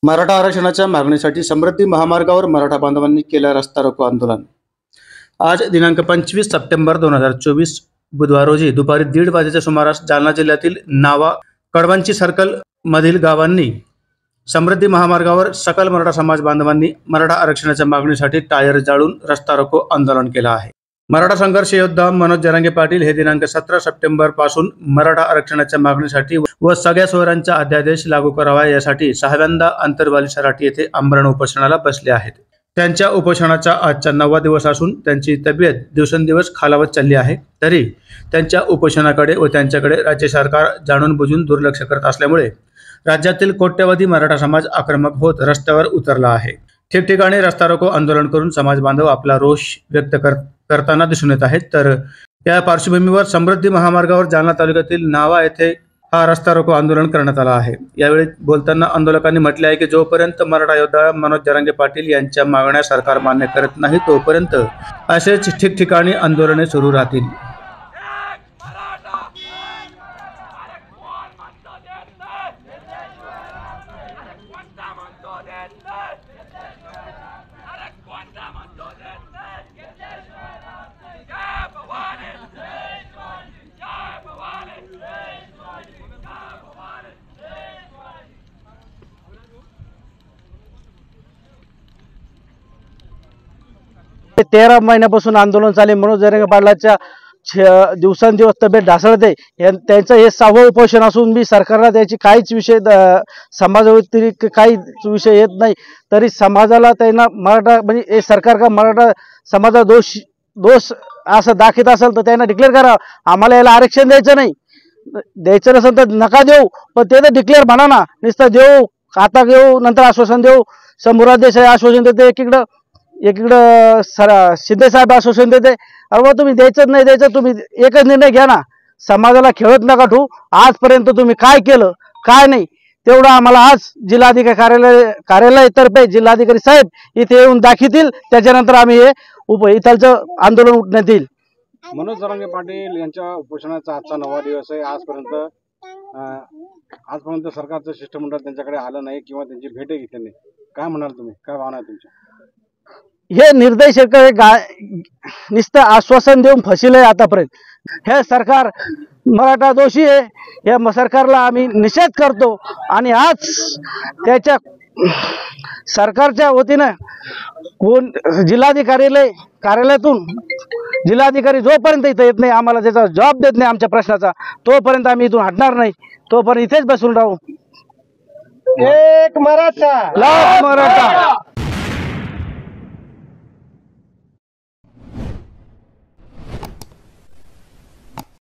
मराठा आरक्षणाच्या मागणीसाठी समृद्धी महामार्गावर मराठा बांधवांनी केलं रस्ता रोको आंदोलन। आज दिनांक 25 सप्टेंबर 2024 बुधवार रोजी दुपारी 1:30 वाजेच्या सुमारास जालना जिल्ह्यातील नावा कडवंची सर्कल मधील गावांनी समृद्धी महामार्गावर सकल मराठा समाज बांधवांनी मराठा आरक्षणाच्या मागणीसाठी टायर जाळून रस्ता रोको आंदोलन केलं आहे। मराठा संघर्ष योद्धा मनोज जरांगे पाटील हे दिनांक 17 सप्टेंबर पासून मराठा आरक्षणाच्या मागणीसाठी व सगळ्या सोयऱ्यांचा अध्यादेश लागू करावा यासाठी 6व्यांदा अंतरवाली सराटी येथे आमरण उपोषणाला बसले आहेत। त्यांच्या उपोषणाचा आजचा 9वा दिवस असून त्यांची तब्येत दिवसेंदिवस खालावत चालली आहे। तरी त्यांच्या उपोषणाकडे व त्यांच्याकडे राज्य सरकार जाणून बुजून दुर्लक्ष करत असल्यामुळे राज्यातील कोट्यवधी मराठा समाज आक्रमक होत रस्त्यावर उतरला आहे। ठिकठिकाणी रस्ता रोको आंदोलन करून समाज बांधव आपला रोष व्यक्त करताना दिसून येत आहेत। तर या पार्श्वभूमीवर समृद्धी महामार्गावर जालना तालुक्यातील नावा येथे हा रस्ता रोको आंदोलन करण्यात आला आहे। यावेळी बोलताना आंदोलकांनी म्हटले आहे की जोपर्यंत मराठा योद्धा मनोज जरांगे पाटील यांच्या मागण्या सरकार मान्य करत नाही तोपर्यंत असेच ठिकठिकाणी आंदोलने सुरू राहतील। ते 13 महिन्यापासून आंदोलन चालले। मनोज जरांगे पाटलांच्या दिवसांदिवस तब्येत ढासळते। त्यांचं हे 6वं उपोषण असून मी सरकारला त्याची काहीच विषय समाजाव्यतिरिक्त काहीच विषय येत नाही। तरी समाजाला त्यांना मराठा म्हणजे हे सरकार का मराठा समाजा दोष असं दाखवत असेल तर त्यांना डिक्लेअर करा। आम्हाला याला आरक्षण द्यायचं नाही, द्यायचं नसेल तर नका देऊ, पण ते तर डिक्लेअर म्हणा ना। नुसतं देऊ आता घेऊ नंतर आश्वासन देऊ। शंभूराज देसाई आश्वासन देते एकीकडं शिंदे साहेब आश्वासन देते। अरे तुम्ही द्यायचंच नाही द्यायचं, तुम्ही एकच निर्णय घ्या ना। समाजाला खेळत नका ठेवू। आजपर्यंत तुम्ही काय केलं काय नाही तेवढं आम्हाला आज जिल्हाधिकारी कार्यालयातर्फे जिल्हाधिकारी साहेब इथे येऊन दाखवतील, त्याच्यानंतर आम्ही हे इथलचं आंदोलन उठण्यात येईल। मनोज जरांगे पाटील यांच्या उपोषणाचा आजचा 9वा दिवस आहे। आजपर्यंत सरकारचं शिष्टमंडळ त्यांच्याकडे आलं नाही किंवा त्यांची भेट घेतली नाही। काय म्हणाल तुम्ही, काय भावना आहे तुमच्या? हे निर्दय शेतकरी नुसतं आश्वासन देऊन फसिले आतापर्यंत। हे सरकार मराठा दोषी आहे, या सरकारला आम्ही निषेध करतो। आणि आज त्याच्या सरकारच्या वतीनं कोण कार्यालयातून जिल्हाधिकारी जोपर्यंत इथं येत नाही, आम्हाला त्याचा जवाब देत नाही आमच्या प्रश्नाचा, तोपर्यंत आम्ही इथून हटणार नाही। तोपर्यंत इथेच बसून राहू। एक मराठा लाख मराठा।